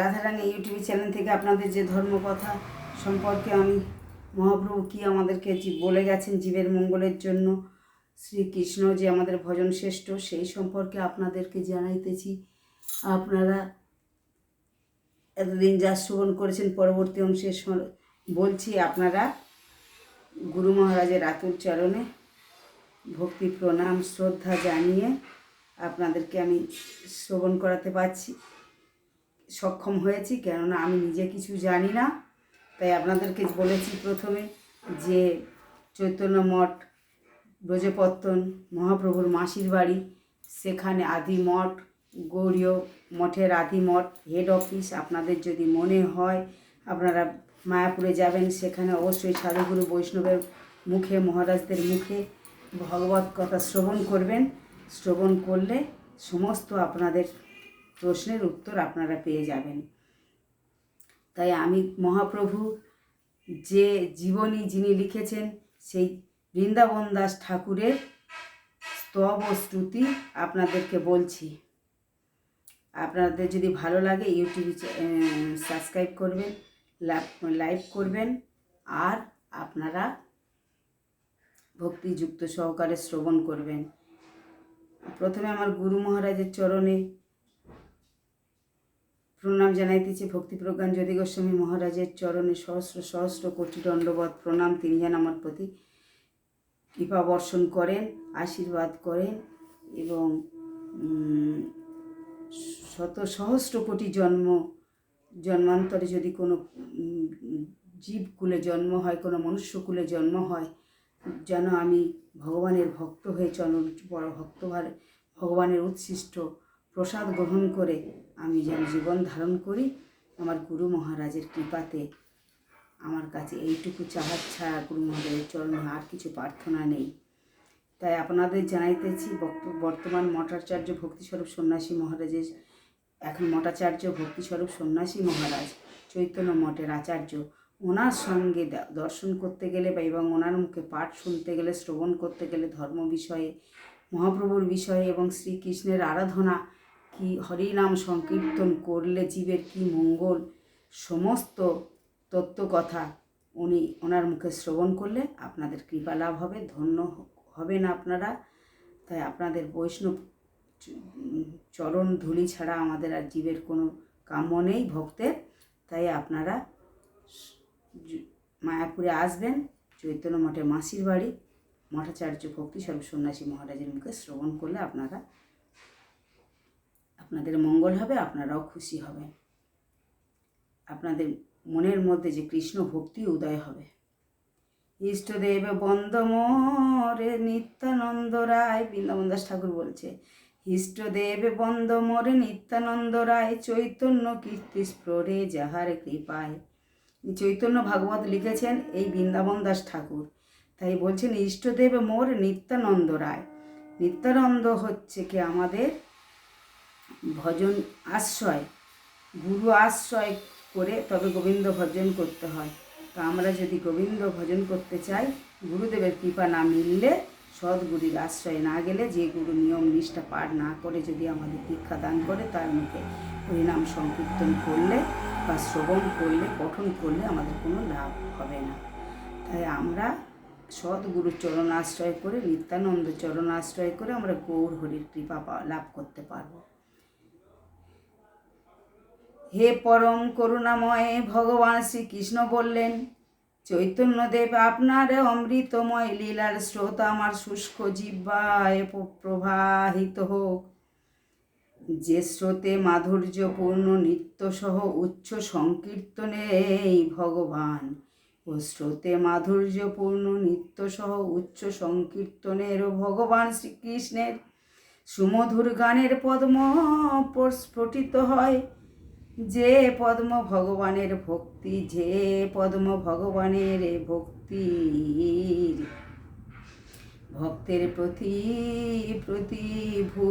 Radharani YouTube channel থেকে আপনাদের যে ধর্মকথা সম্পর্কে আমি মহাপ্রভু কি আমাদেরকে বলে গেছেন জীবের মঙ্গলের জন্য, শ্রীকৃষ্ণ যে আমাদের ভজন শ্রেষ্ঠ, সেই সম্পর্কে আপনাদেরকে জানাইতেছি। আপনারা এতদিন যা শ্রবণ করেছেন পরবর্তী অংশে বলছি, আপনারা গুরু মহারাজের আতুর চরণে ভক্তি প্রণাম শ্রদ্ধা জানিয়ে আপনাদেরকে আমি শ্রবণ করাতে পারছি, সক্ষম হয়েছি। কেননা আমি নিজে কিছু জানি না, তাই আপনাদেরকে বলেছি প্রথমে যে চৈতন্য মঠ ব্রজপত্তন মহাপ্রভুর মাসির বাড়ি, সেখানে আদি মঠ, গৌড়ীয় মঠের আদি মঠ হেড অফিস। আপনাদের যদি মনে হয় আপনারা মায়াপুরে যাবেন, সেখানে অবশ্যই সাধুগুরু বৈষ্ণবের মুখে, মহারাজদের মুখে ভগবত কথা শ্রবণ করবেন। শ্রবণ করলে সমস্ত আপনাদের প্রশ্নের উত্তর আপনারা পেয়ে যাবেন। তাই আমি মহাপ্রভু যে জীবনী যিনি লিখেছেন, সেই বৃন্দাবন দাস ঠাকুরের স্তব ও স্তুতি আপনাদেরকে বলছি। আপনাদের যদি ভালো লাগে ইউটিউব সাবস্ক্রাইব করবেন, লাইক করবেন, আর আপনারা ভক্তিযুক্ত সহকারে শ্রবণ করবেন। প্রথমে আমার গুরু মহারাজের চরণে প্রণাম জানাইতেছি। ভক্তিপ্রজ্ঞান জ্যোতি গোস্বামী মহারাজের চরণে সহস্র সহস্র কোটি দণ্ডবত প্রণাম। তিনি যেন আমার প্রতি কৃপা বর্ষণ করেন, আশীর্বাদ করেন এবং শত সহস্র কোটি জন্মান্তরে যদি কোনো জীবকুলে জন্ম হয়, কোনো মনুষ্যকুলে জন্ম হয়, যেন আমি ভগবানের ভক্ত হয়ে বড় ভগবানের উচ্ছিষ্ট প্রসাদ গ্রহণ করে আমি যেন জীবন ধারণ করি। আমার গুরু মহারাজের কৃপাতে আমার কাছে এইটুকু চাহাত ছাড়া গুরু মহারাজের চরণে আর কিছু প্রার্থনা নেই। তাই আপনাদের জানাইতেছি, বর্তমান মঠাচার্য ভক্তিস্বরূপ সন্ন্যাসী মহারাজের, এখন মঠাচার্য ভক্তিস্বরূপ সন্ন্যাসী মহারাজ চৈতন্য মঠের আচার্য, ওনার সঙ্গে দর্শন করতে গেলে বা এবং ওনার মুখে পাঠ শুনতে গেলে, শ্রবণ করতে গেলে ধর্ম বিষয়ে, মহাপ্রভুর বিষয়ে এবং শ্রীকৃষ্ণের আরাধনা কি, হরিনাম সংকীর্তন করলে জীবের কি মঙ্গল, সমস্ত তত্ত্বকথা ওনার মুখে শ্রবণ করলে আপনাদের কৃপা লাভ হবে, ধন্য হবেন আপনারা। তাই আপনাদের বৈষ্ণব চরণ ধুলি ছাড়া আমাদের আর জীবের কোনো কাম্য নেই ভক্তের। তাই আপনারা মায়াপুরে আসবেন, চৈতন্য মঠে মাসির বাড়ি, মঠাচার্য ভক্তিস্বরূপ সন্ন্যাসী মহারাজের মুখে শ্রবণ করলে আপনাদের মঙ্গল হবে, আপনারাও খুশি হবেন। আপনাদের মনের মধ্যে যে কৃষ্ণ ভক্তি উদয় হবে। ইষ্টদেব বন্দমরে নিত্যানন্দ রায়, বৃন্দাবন দাস ঠাকুর বলছে, ইষ্টদেব বন্দমরে নিত্যানন্দ রায়, চৈতন্য কীর্তি স্ফুরে যাহার কৃপায়। চৈতন্য ভাগবত লিখেছেন এই বৃন্দাবন দাস ঠাকুর। তাই বলছেন ইষ্টদেব মোর নিত্যানন্দ রায়। নিত্যানন্দ হচ্ছে কি আমাদের ভজন আশ্রয়, গুরু আশ্রয় করে তবে গোবিন্দ ভজন করতে হয়। তো আমরা যদি গোবিন্দ ভজন করতে চাই, গুরুদেবের কৃপা না মিললে, সদ্গুরুর আশ্রয় না গেলে, যে গুরু নিয়ম নিষ্ঠা পাঠ না করে যদি আমাদের দীক্ষা দান করে, তার মুখে হরিনাম সংকীর্তন করলে বা শ্রবণ করলে, পঠন করলে আমাদের কোনো লাভ হবে না। তাই আমরা সদ্গুরুর চরণ আশ্রয় করে, নিত্যানন্দ চরণ আশ্রয় করে আমরা গৌর হরির কৃপা লাভ করতে পারব। হে পরম করুণাময় ভগবান শ্রীকৃষ্ণ বললেন, চৈতন্যদেব আপনার অমৃতময় লীলার স্রোত আমার শুষ্ক জিহ্বায় প্রবাহিত হোক। যে স্রোতে মাধুর্যপূর্ণ নিত্যসহ উচ্চ সংকীর্তনে ভগবান, ও স্রোতে মাধুর্যপূর্ণ নিত্যসহ উচ্চ সংকীর্তনের ভগবান শ্রীকৃষ্ণের সুমধুর গানের পদ্ম স্ফুটিত হয়। যে পদ্ম ভগবানের ভক্তি, যে পদ্ম ভগবানের ভক্তের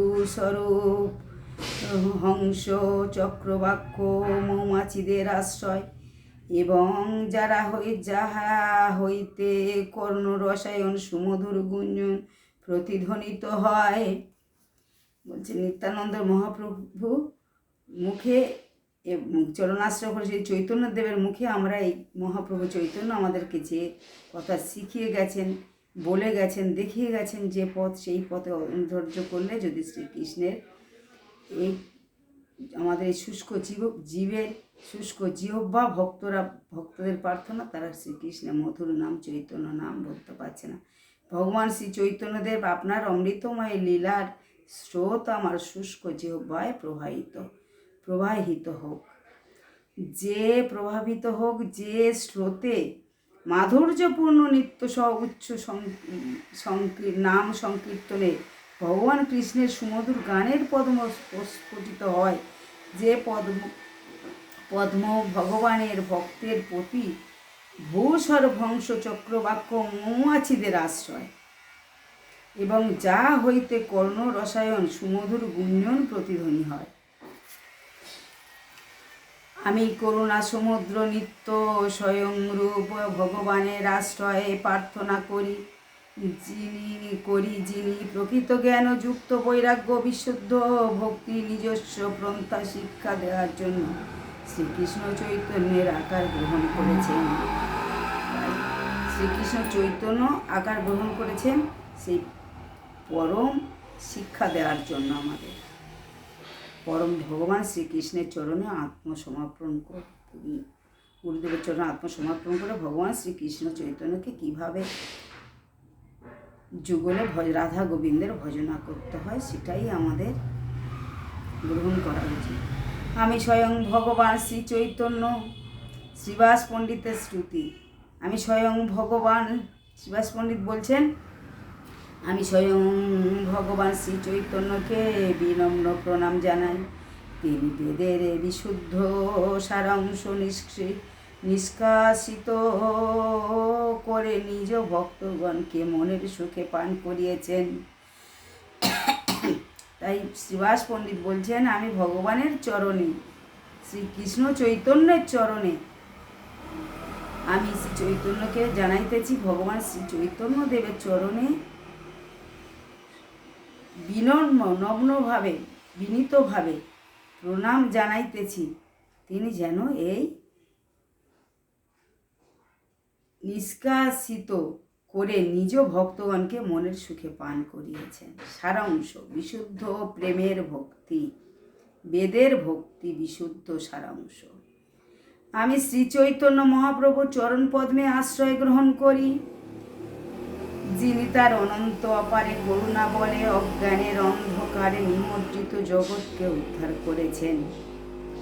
প্রতিভূস্বরূপ, হংস চক্রবাক্য মৌমাছিদের আশ্রয়, এবং যাহা হইতে কর্ণ রসায়ন সুমধুর গুঞ্জন প্রতিধ্বনিত হয়। বলছে নিত্যানন্দ মহাপ্রভু মুখে চরণাশ্রয় করে সেই চৈতন্যদেবের মুখে আমরা এই মহাপ্রভু চৈতন্য আমাদেরকে যে কথা শিখিয়ে গেছেন, বলে গেছেন, দেখিয়ে গেছেন যে পথ, সেই পথে অনুধৈর্য করলে যদি শ্রীকৃষ্ণের এই আমাদের এই শুষ্ক জীবের শুষ্ক জিহ্বা ভক্তদের প্রার্থনা, তারা শ্রীকৃষ্ণের মধুর নাম চৈতন্য নাম বলতে পারছে না। ভগবান শ্রী চৈতন্যদেব আপনার অমৃতময় লীলার স্রোত আমার শুষ্ক জিহ্বায় প্রবাহিত হোক, যে প্রভাবিত হোক, যে স্রোতে মাধুর্যপূর্ণ নিত্য সহ উচ্চ নাম সংকীর্তনে ভগবান কৃষ্ণের সুমধুর গানের পদ্ম স্ফুটিত হয়, যে পদ্ম ভগবানের ভক্তের প্রতি ভূস্বর ভংশ চক্রবাক্য মৌমাছিদের আশ্রয়, এবং যা হইতে কর্ণ রসায়ন সুমধুর গুঞ্জন প্রতিধ্বনি হয়। আমি করুণা সমুদ্র নিত্য স্বয়ংরূপ ভগবানের আশ্রয়ে প্রার্থনা করি, যিনি প্রকৃত জ্ঞান যুক্ত বৈরাগ্য বিশুদ্ধ ভক্তি নিজস্ব পন্থা শিক্ষা দেওয়ার জন্য শ্রীকৃষ্ণ চৈতন্যের আকার গ্রহণ করেছেন। শ্রীকৃষ্ণ চৈতন্য আকার গ্রহণ করেছেন সেই পরম শিক্ষা দেওয়ার জন্য আমাদের পরম ভগবান শ্রীকৃষ্ণের চরণে আত্মসমর্পণ গুরুদেবের চরণে আত্মসমর্পণ করে ভগবান শ্রীকৃষ্ণ চৈতন্যকে কীভাবে যুগলে রাধা গোবিন্দের ভজনা করতে হয় সেটাই আমাদের গ্রহণ করা উচিত। আমি স্বয়ং ভগবান শ্রী চৈতন্য। শ্রীবাস পণ্ডিতের শ্রুতি। আমি স্বয়ং ভগবান, শ্রীবাস পণ্ডিত বলছেন, আমি স্বয়ং ভগবান শ্রী চৈতন্যকে বিনম্র প্রণাম জানাই। তিনি বেদের বিশুদ্ধ সারাংশ নিষ্কাশিত করে নিজ ভক্তগণকে মনের সুখে পান করিয়েছেন। তাই শ্রীবাস পণ্ডিত বলছেন, আমি ভগবানের চরণে, শ্রীকৃষ্ণ চৈতন্যের চরণে আমি শ্রী চৈতন্যকে জানাইতেছি, ভগবান শ্রী চৈতন্য দেবের চরণে নগ্নভাবে বিনীতভাবে প্রণাম জানাইতেছি। তিনি যেন এই নিষ্কাশিত করে নিজ ভক্তগণকে মনের সুখে পান করিয়েছেন। সারাংশ বিশুদ্ধ প্রেমের ভক্তি, বেদের ভক্তি বিশুদ্ধ সারাংশ। আমি শ্রী চৈতন্য মহাপ্রভু চরণ পদ্মে আশ্রয় গ্রহণ করি, যিনি তার অনন্ত অপারে করুণা বলে অজ্ঞানের অন্ধকারে নিমজ্জিত জগৎকে উদ্ধার করেছেন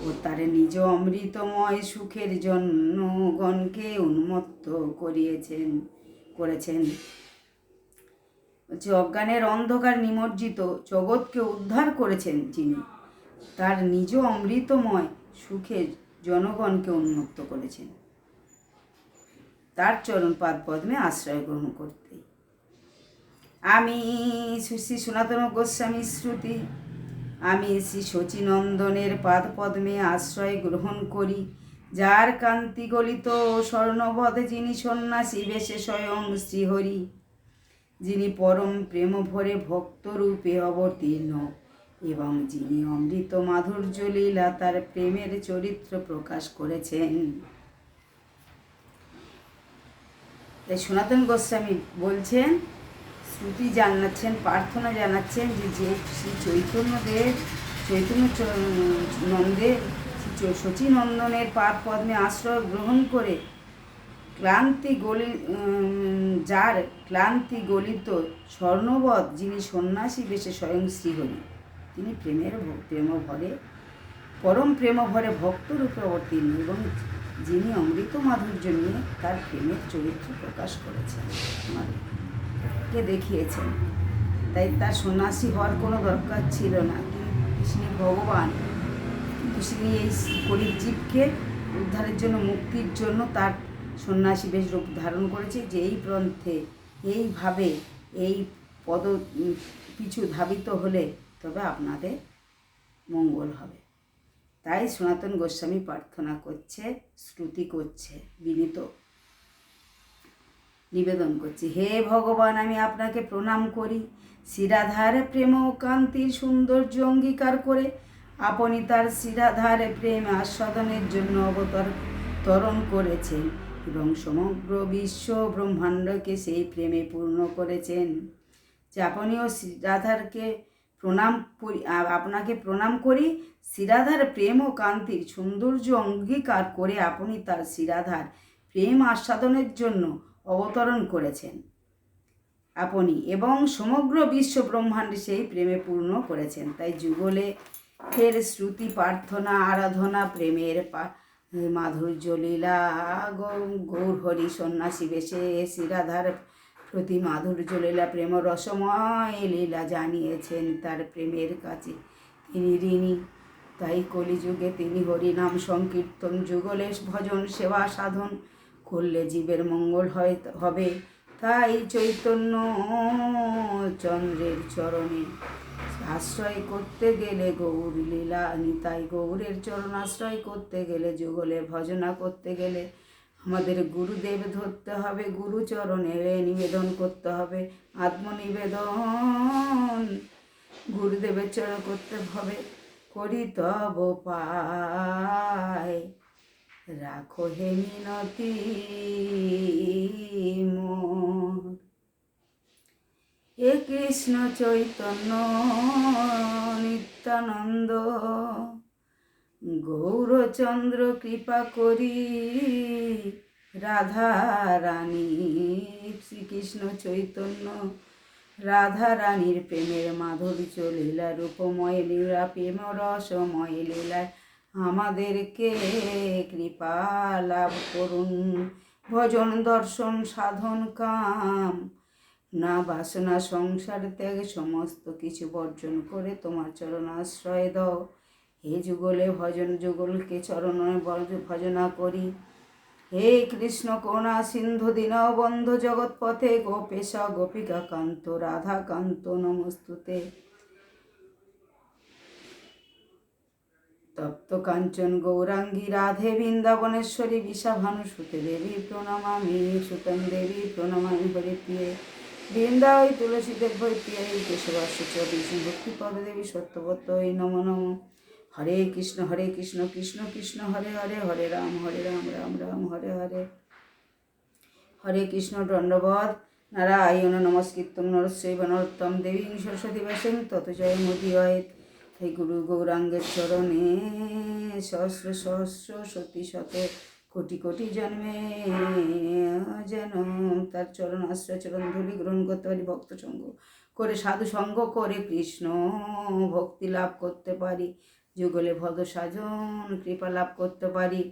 ও তার নিজ অমৃতময় সুখের জন্য গণকে উন্মত্ত করেছেন। অজ্ঞানের অন্ধকার নিমজ্জিত জগৎকে উদ্ধার করেছেন, যিনি তার নিজ অমৃতময় সুখের জনগণকে উন্মত্ত করেছেন, তার চরণ পাদ পদ্মে আশ্রয় গ্রহণ করতে। আমি শ্রী সনাতন গোস্বামী শ্রুতি। আমি শ্রী শচীনন্দনের পাদ পদ্মে আশ্রয় গ্রহণ করি, যার কান্তি গলিত স্বর্ণবধ, যিনি সন্ন্যাসী বেশে স্বয়ং শ্রীহরি, যিনি পরম প্রেম ভরে ভক্তরূপে অবতীর্ণ এবং যিনি অমৃত মাধুর্য লীলা তার প্রেমের চরিত্র প্রকাশ করেছেন। তাই সনাতন গোস্বামী বলছেন, শ্রুতি জানাচ্ছেন, প্রার্থনা জানাচ্ছেন যে শ্রী চৈতন্যদেব নন্দের শচীনন্দনের পাদ পদ্মে আশ্রয় গ্রহণ করে যার ক্লান্তি গলিত স্বর্ণবধ, যিনি সন্ন্যাসী বেশে স্বয়ং শ্রীহরি, তিনি পরম প্রেম ভরে ভক্তরূপে অবতীর্ণ এবং যিনি অমৃত মাধুর্য নিয়ে তার প্রেমের চরিত্র প্রকাশ করেছেন, আমাদেরকে দেখিয়েছেন। তাই তার সন্ন্যাসী হওয়ার কোনো দরকার ছিল না, তিনি ভগবান, কিন্তু তিনি এই গরিব জীবকে উদ্ধারের জন্য, মুক্তির জন্য তার সন্ন্যাসী বেশ রূপ ধারণ করেছে, যে এই পন্থে এইভাবে এই পদ পিছু ধাবিত হলে তবে আপনাদের মঙ্গল হবে। তাই সনাতন গোস্বামী প্রার্থনা করছে, শ্রুতি করছে, বিনীত নিবেদন করছি, হে ভগবান, আমি আপনাকে প্রণাম করি। শ্রীরাধার প্রেম ও কান্তির সৌন্দর্য অঙ্গীকার করে আপনি তার শিরাধার প্রেম আস্বাদনের জন্য অবতরণ করেছেন এবং সমগ্র বিশ্ব ব্রহ্মাণ্ডকে সেই প্রেমে পূর্ণ করেছেন। যে আপনিও শিরাধারকে আপনাকে প্রণাম করি। শিরাধার প্রেম ও কান্তির সৌন্দর্য অঙ্গীকার করে আপনি তার শিরাধার প্রেম আস্বাদনের জন্য অবতরণ করেছেন আপনি এবং সমগ্র বিশ্ব ব্রহ্মাণ্ডে সেই প্রেমে পূর্ণ করেছেন। তাই যুগলে ফের শ্রুতি প্রার্থনা আরাধনা প্রেমের মাধুর্য লীলা গৌর হরি সন্ন্যাসী বেশে শিরাধার প্রতি মাধুর্য লীলা প্রেম রসময় লীলা জানিয়েছেন তার প্রেমের কাছে তিনি ঋণী। তাই কলিযুগে তিনি হরিনাম সংকীর্তন যুগলে ভজন সেবা সাধন করলে জীবের মঙ্গল হবে। তাই চৈতন্য চন্দ্রের চরণে আশ্রয় করতে গেলে গৌর লীলা নিতাই গৌরের চরণ আশ্রয় করতে গেলে যুগলে ভজনা করতে গেলে আমাদের গুরুদেব ধরতে হবে, গুরুচরণে নিবেদন করতে হবে, আত্মনিবেদন গুরুদেবের চরণ করতে হবে। করি তব পায় রাখো হে মিনতি মোর। হে কৃষ্ণ চৈতন্য নিত্যানন্দ গৌরচন্দ্র কৃপা করি রাধা রানী। শ্রীকৃষ্ণ চৈতন্য রাধা রানীর প্রেমের মাধুর্য লীলা রূপময় লীলা প্রেম রসময় লীলায় আমাদেরকে কৃপা লাভ করুন। ভজন দর্শন সাধন কাম না বাসনা সংসার ত্যাগ সমস্ত কিছু বর্জন করে তোমার চরণ আশ্রয় দাও। হে যুগলে ভজন যুগলকে চরণ ভজনা করি। হে কৃষ্ণ করুণা সিন্ধু দীনবন্ধু জগৎপথে গোপেশ গোপিকা কান্ত রাধা কান্ত নমস্তুতে। তপ্ত কাঞ্চন গৌরাঙ্গী রাধে বৃন্দাবনেশ্বরী বিশাভানুসুতে দেবী প্রণমামি সুতং দেবী প্রণমামি হরিপ্রিয়ে বৃন্দাবৈ তুলসীদেব ভৈ প্রিয় কেশবাস্য বিষ্ণু ভক্তি পদ দেবী সত্যবতই নমো নমঃ। হরে কৃষ্ণ কৃষ্ণ কৃষ্ণ হরে হরে হরে রাম রাম রাম হরে হরে। হরে কৃষ্ণ দণ্ডবৎ নারায়ণ নমস্কৃত্যং নরস্যৈব নরোত্তম দেবীং সরস্বতী ব্যাসং তত জয় মুদীয়তে। তাই গুরু গৌরাঙ্গের চরণে সহস্র সহস্র সতী শত কোটি কোটি জন্মে যেন তার চরণ আশ্রয় চরণ ধুলি গ্রহণ করতে পারি, ভক্ত সঙ্গ করে সাধু সঙ্গ করে কৃষ্ণ ভক্তি লাভ করতে পারি, যুগলে ভদ সাজন কৃপা লাভ করতে পারি।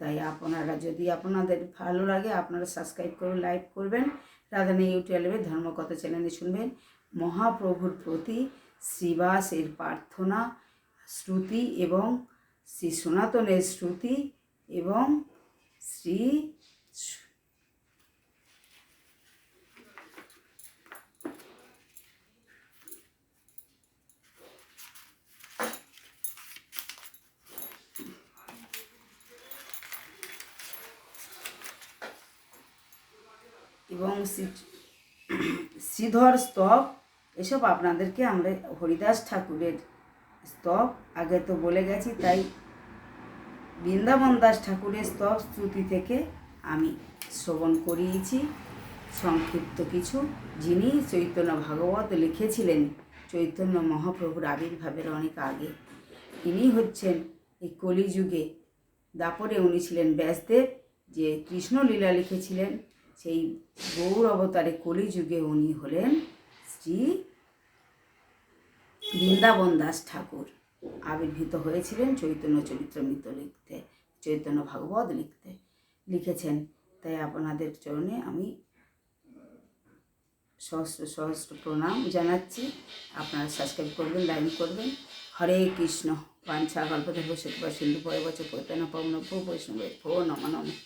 তাই আপনারা যদি আপনাদের ভালো লাগে আপনারা সাবস্ক্রাইব করবেন, লাইক করবেন, রাধারানী ইউটিউবে ধর্মকথা চ্যানেলে শুনবেন। মহাপ্রভুর প্রতি শ্রীবাসের প্রার্থনা শ্রুতি এবং শ্রী সনাতনের শ্রুতি এবং শ্রী শ্রীধর স্তব এসব আপনাদেরকে আমরা হরিদাস ঠাকুরের স্তব আগে তো বলে গেছি, তাই বৃন্দাবন দাস ঠাকুরের স্তব শ্রুতি থেকে আমি শ্রবণ করিয়েছি সংক্ষিপ্ত কিছু, যিনি চৈতন্য ভাগবত লিখেছিলেন চৈতন্য মহাপ্রভুর আবির্ভাবের অনেক আগে। ইনি হচ্ছেন এই কলিযুগে দাপরে উনি ছিলেন ব্যাসদেব, যে কৃষ্ণলীলা লিখেছিলেন সেই গৌর অবতারে কলিযুগে উনি হলেন শ্রী বৃন্দাবন দাস ঠাকুর। আবির্ভূত হয়েছিলেন চৈতন্য চরিত্রামৃত লিখতে, চৈতন্য ভাগবত লিখেছেন। তাই আপনাদের চরণে আমি সহস্র সহস্র প্রণাম জানাচ্ছি। আপনারা সাবস্ক্রাইব করবেন, লাইক করবেন। হরে কৃষ্ণ। বাঞ্ছা কল্পতরুশ্চ কৃপা সিন্ধু ভয়বচ পতিতানাং পাবনেভ্যো বৈষ্ণবেভ্যো নমো নমঃ।